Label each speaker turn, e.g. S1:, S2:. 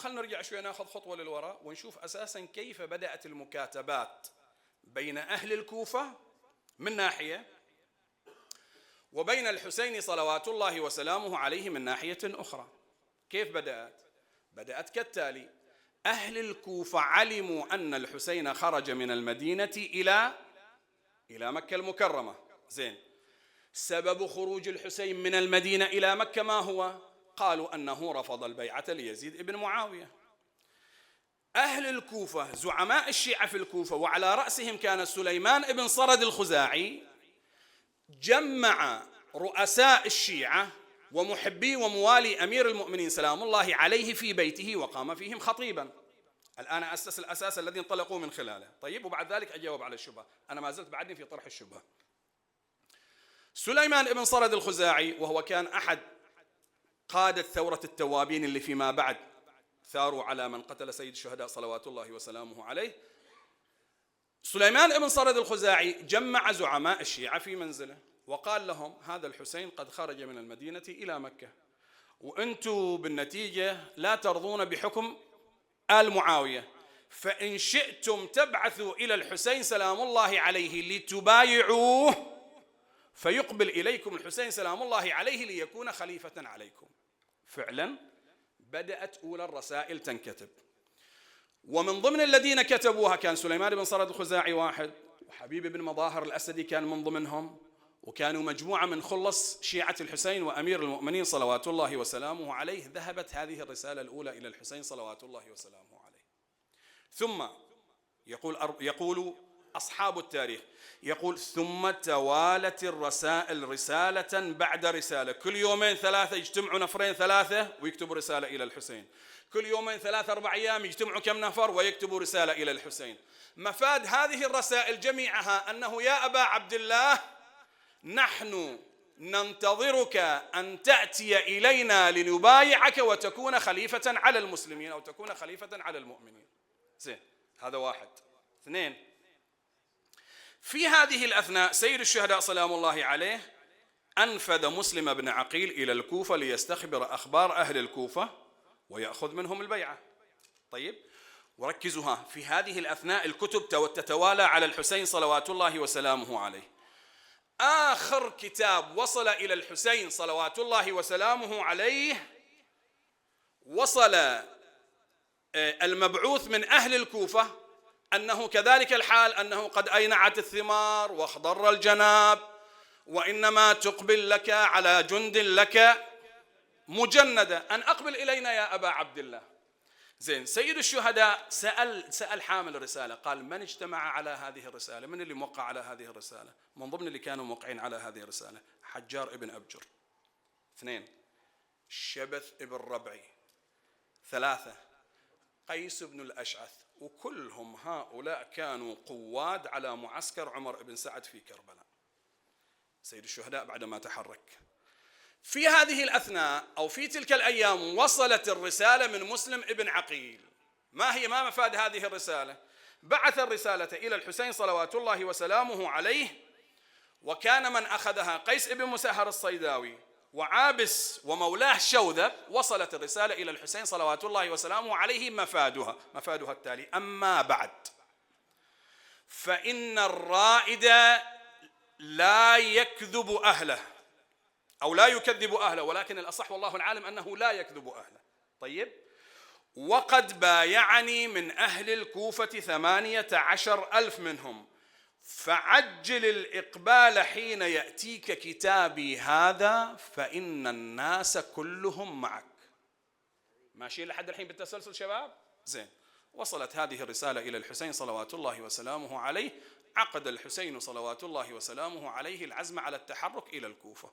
S1: خلنا نرجع شوي ناخذ خطوة للوراء ونشوف أساسا كيف بدأت المكاتبات بين أهل الكوفة من ناحية وبين الحسين صلوات الله وسلامه عليه من ناحية أخرى. كيف بدأت؟ بدأت كالتالي: أهل الكوفة علموا أن الحسين خرج من المدينة إلى مكة المكرمة. زين، سبب خروج الحسين من المدينة إلى مكة ما هو؟ قالوا أنه رفض البيعة ليزيد بن معاوية. أهل الكوفة زعماء الشيعة في الكوفة وعلى رأسهم كان سليمان بن صرد الخزاعي، جمع رؤساء الشيعة ومحبي وموالي أمير المؤمنين سلام الله عليه في بيته وقام فيهم خطيبا. الآن أسس الأساس الذي انطلقوا من خلاله. طيب، وبعد ذلك أجاوب على الشبهة، أنا ما زلت بعدني في طرح الشبهة. سليمان بن صرد الخزاعي، وهو كان أحد قادة ثورة التوابين اللي فيما بعد ثاروا على من قتل سيد الشهداء صلوات الله وسلامه عليه. سليمان بن صرد الخزاعي جمع زعماء الشيعة في منزله وقال لهم: هذا الحسين قد خرج من المدينة إلى مكة، وأنتم بالنتيجة لا ترضون بحكم آل معاوية، فإن شئتم تبعثوا إلى الحسين سلام الله عليه لتبايعوه فيقبل إليكم الحسين سلام الله عليه ليكون خليفة عليكم. فعلا بدأت أولى الرسائل تنكتب، ومن ضمن الذين كتبوها كان سليمان بن صرد الخزاعي واحد، وحبيب بن مظاهر الأسدي كان من ضمنهم، وكانوا مجموعة من خلص شيعة الحسين وأمير المؤمنين صلوات الله وسلامه عليه. ذهبت هذه الرسالة الأولى إلى الحسين صلوات الله وسلامه عليه. ثم يقول أصحاب التاريخ، يقول: ثم توالت الرسائل رسالة بعد رسالة، كل يومين ثلاثة يجتمعوا نفرين ثلاثة ويكتبوا رسالة إلى الحسين، كل يومين ثلاثة أربع أيام يجتمعوا كم نفر ويكتبوا رسالة إلى الحسين. مفاد هذه الرسائل جميعها أنه: يا أبا عبد الله، نحن ننتظرك أن تأتي إلينا لنبايعك وتكون خليفة على المسلمين أو تكون خليفة على المؤمنين. زين، هذا واحد. اثنين، في هذه الأثناء سيد الشهداء سلام الله عليه أنفذ مسلم بن عقيل إلى الكوفة ليستخبر أخبار أهل الكوفة ويأخذ منهم البيعة. طيب، وركزوا في هذه الأثناء الكتب تتوالى على الحسين صلوات الله وسلامه عليه. آخر كتاب وصل إلى الحسين صلوات الله وسلامه عليه وصل المبعوث من أهل الكوفة أنه كذلك الحال، أنه قد أينعت الثمار واخضر الجناب، وإنما تقبل لك على جند لك مجندة، أن أقبل إلينا يا أبا عبد الله. زين، سيد الشهداء سأل حامل الرسالة، قال: من اجتمع على هذه الرسالة؟ من اللي موقع على هذه الرسالة؟ من ضمن اللي كانوا موقعين على هذه الرسالة حجار ابن أبجر. اثنين، شبث ابن ربعي. ثلاثة، قيس بن الأشعث. وكلهم هؤلاء كانوا قواد على معسكر عمر بن سعد في كربلاء. سيد الشهداء بعدما تحرك في هذه الأثناء أو في تلك الأيام وصلت الرسالة من مسلم ابن عقيل. ما مفاد هذه الرسالة؟ بعث الرسالة إلى الحسين صلوات الله وسلامه عليه، وكان من أخذها قيس ابن مسهر الصيداوي وعابس ومولاه شوذب. وصلت الرسالة إلى الحسين صلوات الله وسلامه عليه مفادها التالي: أما بعد، فإن الرائد لا يكذب أهله أو لا يكذب أهله، ولكن الأصح والله العالم أنه لا يكذب أهله. طيب، وقد بايعني من أهل الكوفة 18,000 منهم، فعجل الإقبال حين يأتيك كتابي هذا فإن الناس كلهم معك. ماشي لحد الحين بالتسلسل شباب؟ زين، وصلت هذه الرسالة إلى الحسين صلوات الله وسلامه عليه. عقد الحسين صلوات الله وسلامه عليه العزم على التحرك إلى الكوفة.